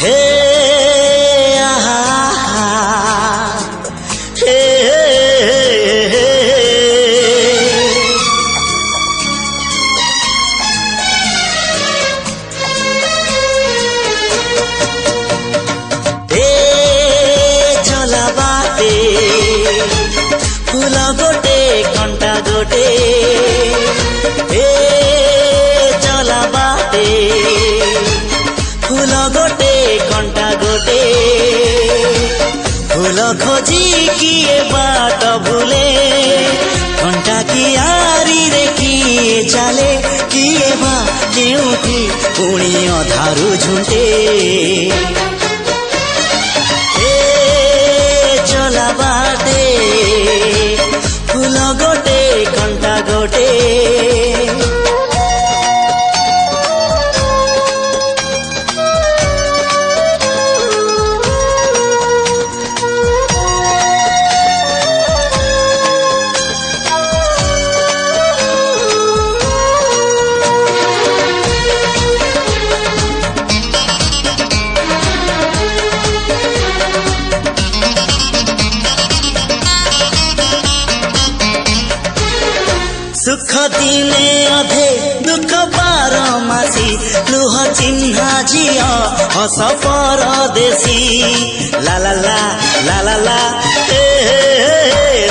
হে আহা হে চলা বাটে ফুল গোটে কণ্টা গোটে চলা বাটে ফুল গোটে কণ্টা গোটে ফুল খোঁজি কিଏ বাট ভুলে কণ্টা কিଆରିରେ କିଏ ଚାଲେ କିଏ ବା କେଉଁଠି ପୁଣି ଅଧାରୁ ଝୁଣ୍ଟେ চলা বাটে ফুল গোটে কণ্টা গোটে সুখ দিনে অধে দুঃখ বারমাসী লুহ চিহ্না ঝিଅ হস পরদেশী লা লা লা লা লা লা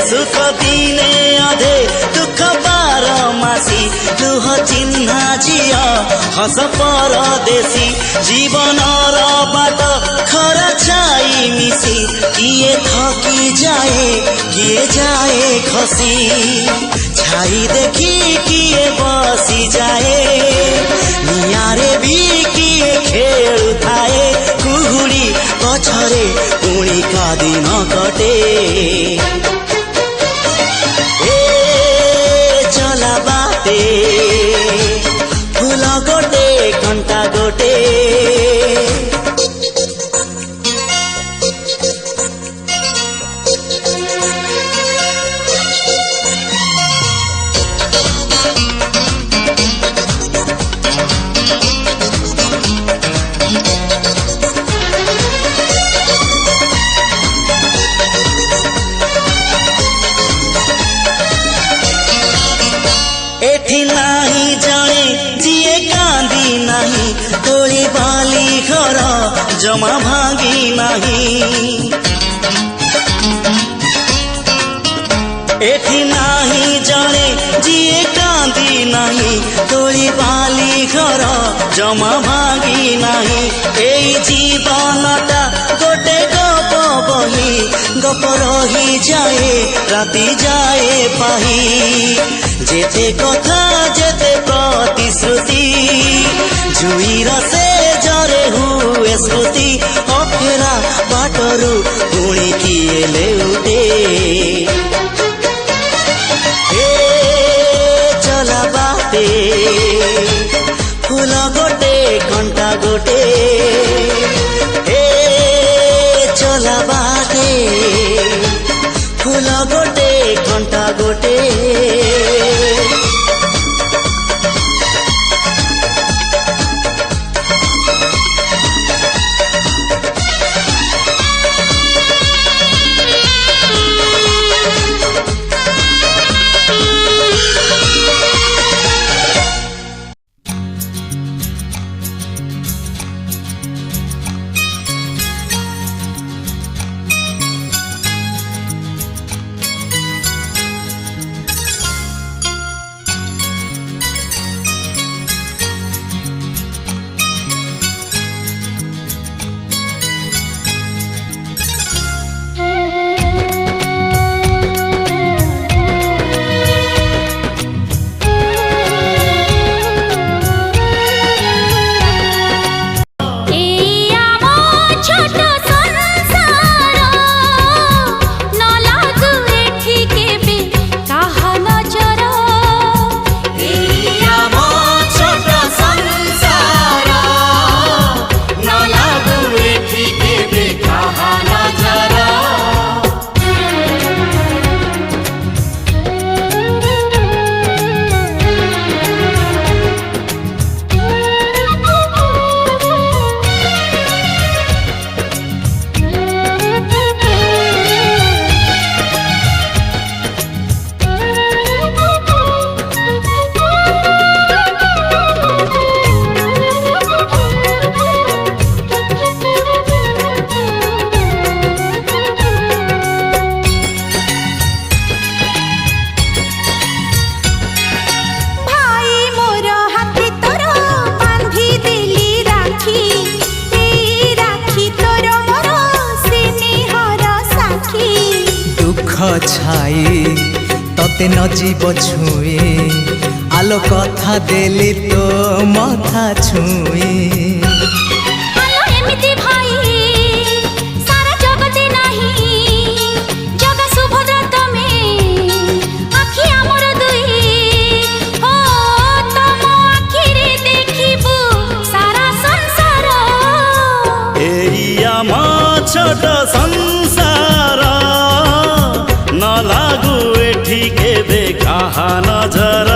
সুখ দিনে অধে দুঃখ বারমাসী লুহ চিহ্না ঝিଅ হস পরদেশী জীবনর বাট খরা ছাই মিশি কিଏ থকি যায় কিଏ যায় খসি ছাই দেখি কিଏ বসি যায় নিয়ারে বি কিଏ খেলুথায়ে কুহুড়ি গছরে পুଣି কাদিন কটে চলা বাটে ফুল গোটে কণ্টা গোটে এঠি নাহি জনে যিয়ে কান্দি নাহি তোলি বালি ঘর জমা ভাঙি নাহি এঠি নাহি জনে যিয়ে কান্দি নাহি তোলি বালি ঘর জমা ভাঙি নাহি এই জীবনটা গোটে গপ বহি গপ রহি যায় রাতি যায় পাহি যেতে কথা যেতে প্রতিশ্রুতি জুইর সে জরে হুয়ে স্মৃতি অফেরা বাটরু পুଣି কিଏ লেউটে চলা বাটে ফুল গোটে কণ্টা গোটে চলা বাটে ফুল গোটে কণ্টা গোটে ते न जीव छुए आलो कथा देली तो मथा छुए आलो एमिति भाई सारा जगते नाही जग सुभद्रा तमे आखि आमर दुई हो तम आखि रे देखिबु सारा संसार एई आमा छोट संसार न लागू एठी केबे काहा नजर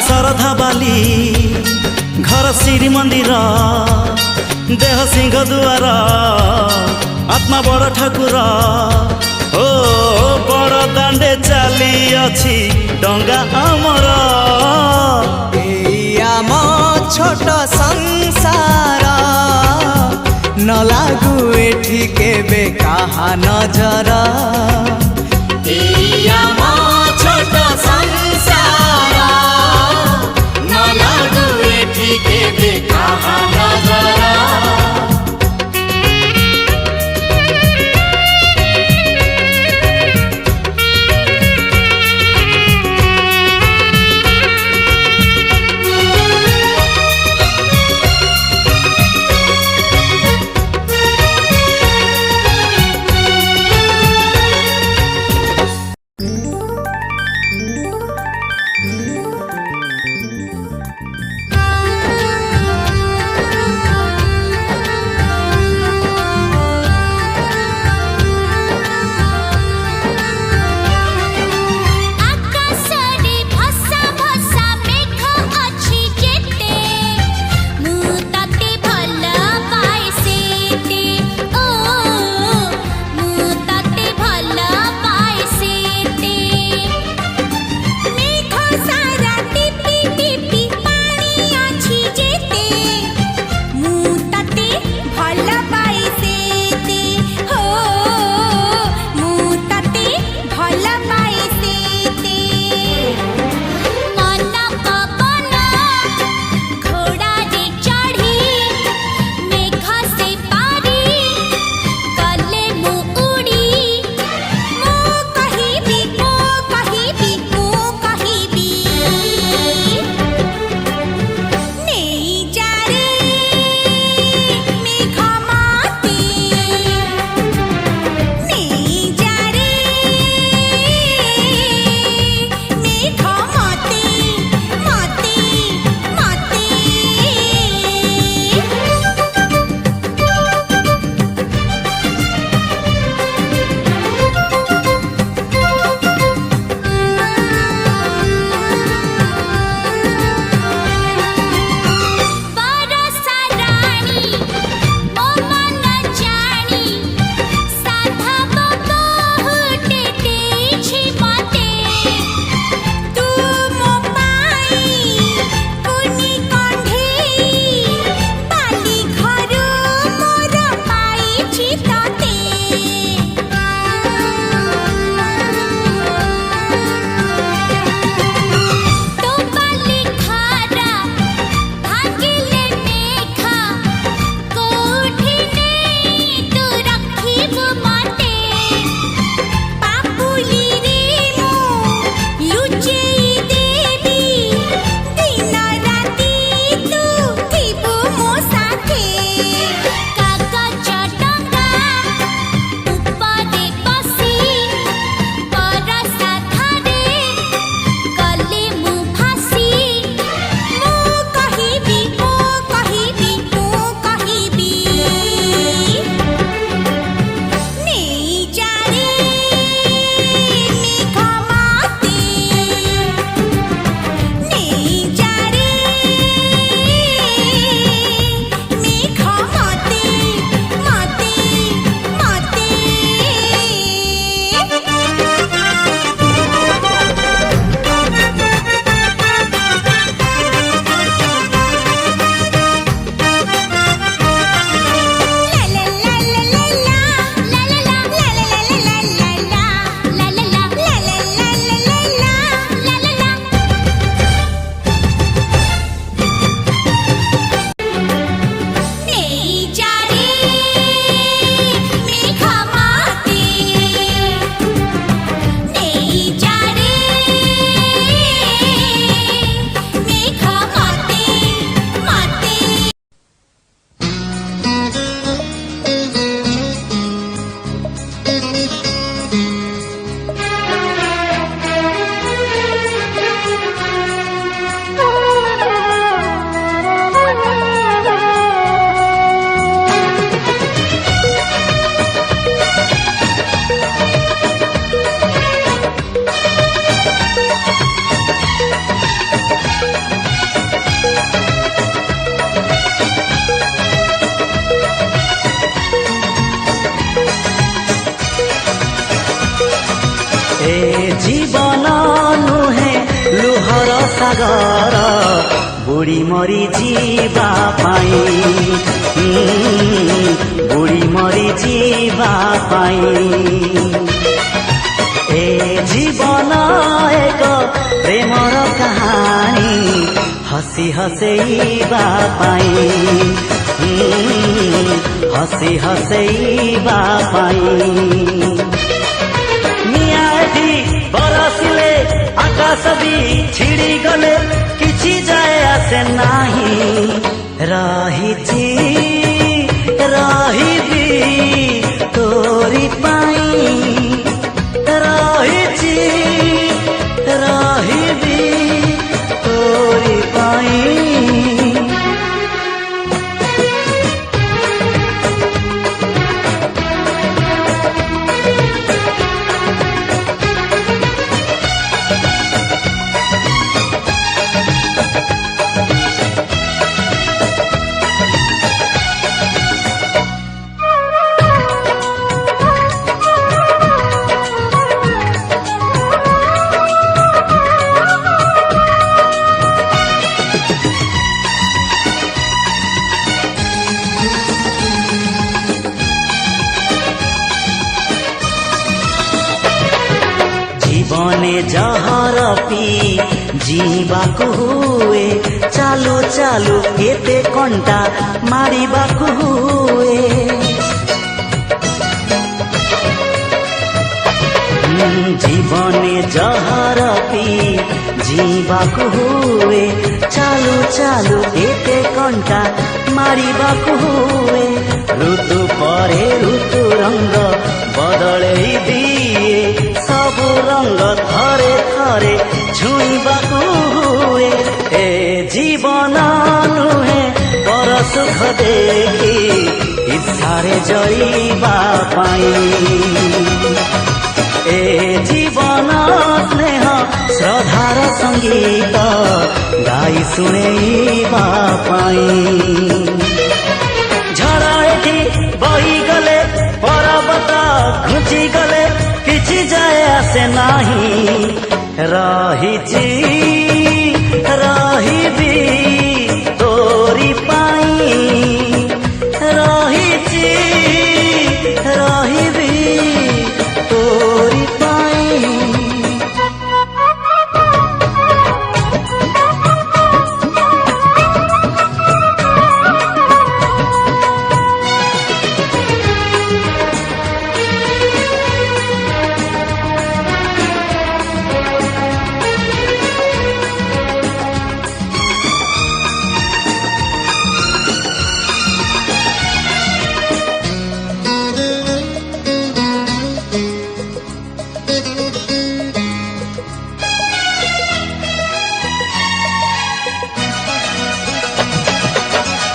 श्रद्धा बाली घर श्री मंदिर देह सिंह दुआर आत्मा बड़ ठाकुर ओ बड़ दांडे चली अछि डंगा आमर आम छोट संसार न लागू एठी केबे काहा नजर आम छोट संसार न लागू एठी केबे काहा नजर ବୁଡ଼ି ମରି ଯିବା ପାଇଁ ବୁଡ଼ି ମରି ଯିବା ପାଇଁ ଏ ଜୀବନ ଏକ ପ୍ରେମର କାହାଣୀ ହସି ହସେଇବା ପାଇଁ ହସି ହସେଇବା ପାଇଁ ନିଆଁ ଏଠି ବରସିଲେ ଆକାଶ ବି ଛିଡ଼ି ଗଲେ କିଛି ଯାଏ ଆସେ ନାହିଁ ରହିଛି ରହିବି ତୋରି ପାଇଁ ରହିଛି ରହିବି ତୋରି ପାଇଁ জীবনে জহর পি জীবাকু হুয়ে চালু চালু কেতে কণ্টা মারিবাকু হুয়ে জীবনে জহর পি জীবাকু হুয়ে চালু চালু কেতে কণ্টা মারিবাকু হুয়ে ঋতু পরে ঋতু রঙ্গ বদলেই দিয়ে ସବୁ ରଙ୍ଗ ଥରେ ଥରେ ଛୁଇଁବାକୁ ହୁଏ ଏ ଜୀବନ ନୁହେଁ ପର ସୁଖ ଦେଖି ଇଚ୍ଛାରେ ଜଳିବା ପାଇଁ ଏ ଜୀବନ ସ୍ନେହ ଶ୍ରଦ୍ଧାର ସଙ୍ଗୀତ ଗାଇ ଶୁଣେଇବା ପାଇଁ ଝଡ଼ ଏଠି ବହିଗଲେ ପର୍ବତ ଘୁଞ୍ଚିଗଲେ କିଛି ଯାଏ ଆସେ ନାହିଁ ରହିଛି ରହିବି ତୋରି ପାଇଁ ରହିଛି ରହିବି ତୋରି ପାଇଁ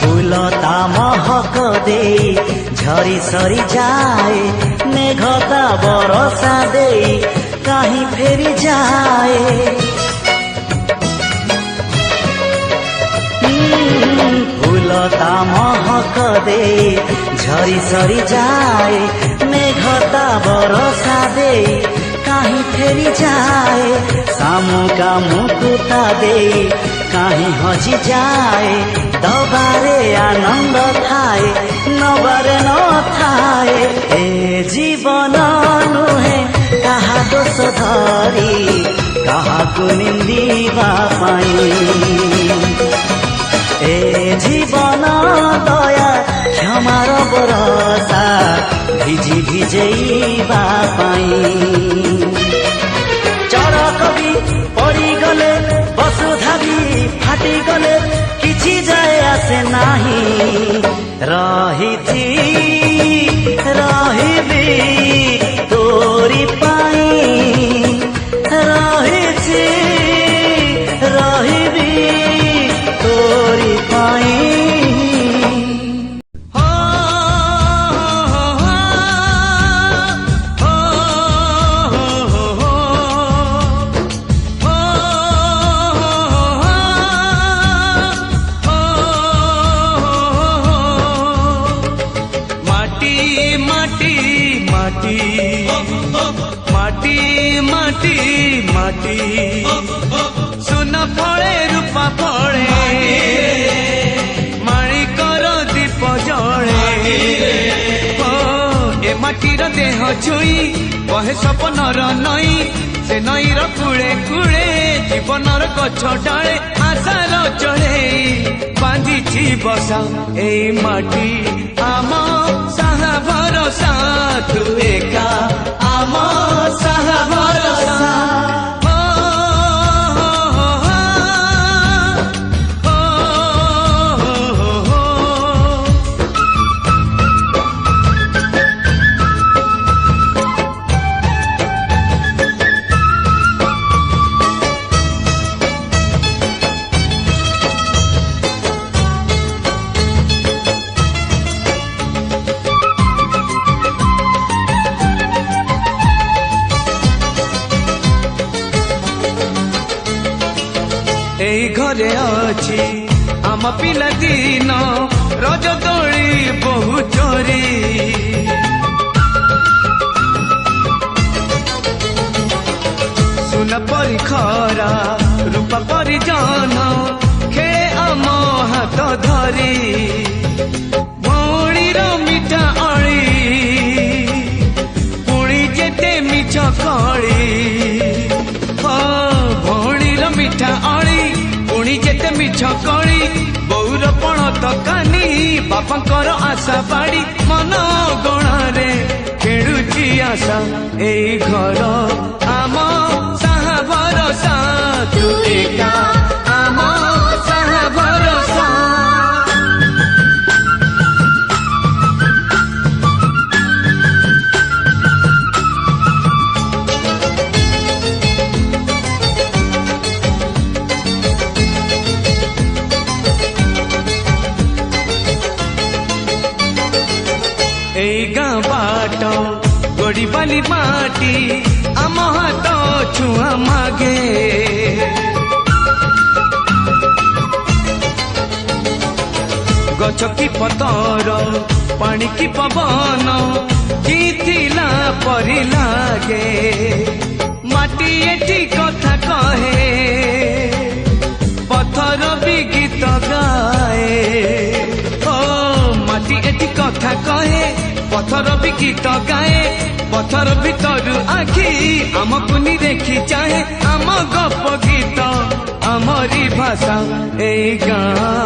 ফুলতা মহক দেই ঝরি সরি যায় মেঘতা বরষা দেই কাহি ফেরি যায় ফুলতা মহক দেই ঝরি সরি যায় মেঘতা বরষা দেই কাহি ফেরি যায় শামুকা মুকুতা দেই কাহি হজি যায় দবারে আনন্দ ଥାଏ নবারে নଥାଏ এ জীবন ନୁହେଁ କାହା ଦୋଷ ଧରି କାହାକୁ ନିନ୍ଦିବା ପାଇଁ ଏ ଜୀବନ ଦୟା କ୍ଷମାର ବରଷା ଭିଜି ଭିଜେଇବା ପାଇଁ ଚରକ ବି ପଡ଼ିଗଲେ ବସୁଧା ବି ଫାଟିଗଲେ କିଛି ଯାଏ ଆସେ ନାହିଁ ରହିଛି ରହିବି ତୋରି ପାଇଁ ରହିଛି ରହିବି ତୋରି ପାଇଁ মাটি সুনা ফলে রূপা ফলে ମାଟିର ଦେହ ଛୁଇଁ ବହେ ସପନର ନଈ ସେ ନଈର କୂଳେ କୂଳେ ଜୀବନର ଗଛ ଡାଳେ ଆଶାର ଚଢ଼େଇ ବାନ୍ଧିଛି ବସା ଏଇ ମାଟି ଆମ ସାହା ଭରସା ତୁ ଏକା ଆମ ସାହା ଭରସା এই ঘরে ଅଛି ଆମ ପିଲାଦିନ ରଜ ଦୋଳି ବହୁ ଚୋରି ସୁନା ପରି ଖରା ରୂପା ପରି ଜନ ଖେଳେ ଆମ ହାତ ଧରି ଭଉଣୀର ମିଠା ଅଳି ପୁଣି ଯେତେ ମିଛ କଳି ଭଉଣୀର ମିଠା ଅଳି ପୁଣି ଯେତେ ମିଛ କଳି ବୋଉର ପଣ ତକାନି ବାପାଙ୍କର ଆଶା ବାଡ଼ି ମନ ଗଣାରେ ଖେଳୁଛି ଆଶା ଏଇ ଘର ଆମ ସାହା ଭରସା ତୁ ଏକା ଆମ ସାହା ଭରସା এই গাঁ বাট গড়ি বালি মাটি আম হাত ছুঁয়া মাগে গছ কি পতর পানি কি পবন জিতিলা পরি লাগে মাটি এটি কথা কহে পথর বি গীত গায়ে মাটি এটি কথা কহে পথর বি গীত গায়ে পথর ভিতরু আখি আমকু নিরেখি চাহে আম গপ গীত আমরি ভাষা এই গাঁ